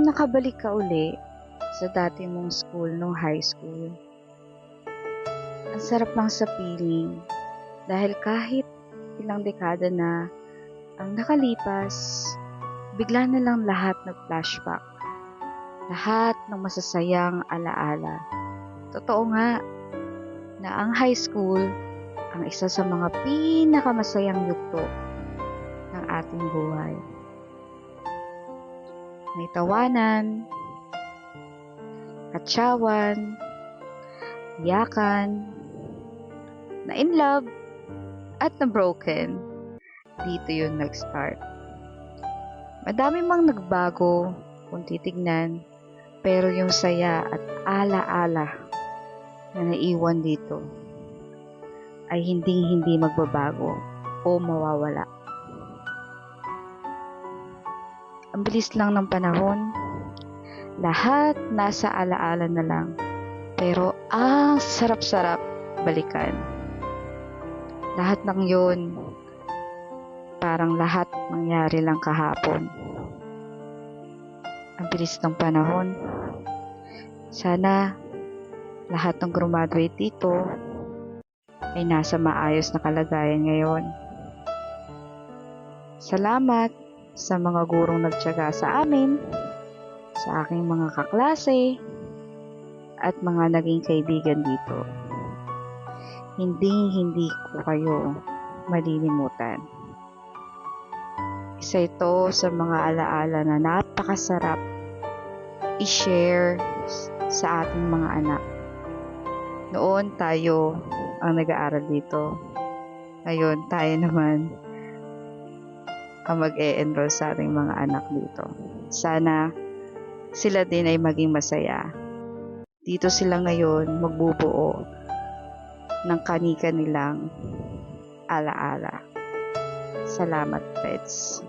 nakabalik ka uli sa dati mong school nung high school, ang sarap lang sa feeling dahil kahit ilang dekada na ang nakalipas, bigla na lang lahat nag-flashback. Lahat ng masasayang alaala. Totoo nga na ang high school ang isa sa mga pinakamasayang yugto ng ating buhay. May tawanan, katsawan, iyakan, na in love, at na broken. Dito yun nag-start. Madami mang nagbago kung titignan, pero yung saya at ala-ala na naiwan dito ay hindi magbabago o mawawala. Ang bilis lang ng panahon, lahat nasa alaala na lang, pero ang sarap-sarap balikan. Lahat ng yun, parang lahat nangyari lang kahapon. Ang bilis ng panahon. Sana lahat ng graduate dito ay nasa maayos na kalagayan ngayon. Salamat sa mga gurong nagtiyaga sa amin, sa aking mga kaklase, at mga naging kaibigan dito. Hindi ko kayo malilimutan. Isa ito sa mga alaala na napakasarap i-share sa ating mga anak. Noon tayo ang nag-aaral dito. Ngayon tayo naman ang mag-e-enroll sa ating mga anak dito. Sana sila din ay maging masaya. Dito sila ngayon magbubuo ng kani-kanilang alaala. Salamat, pets.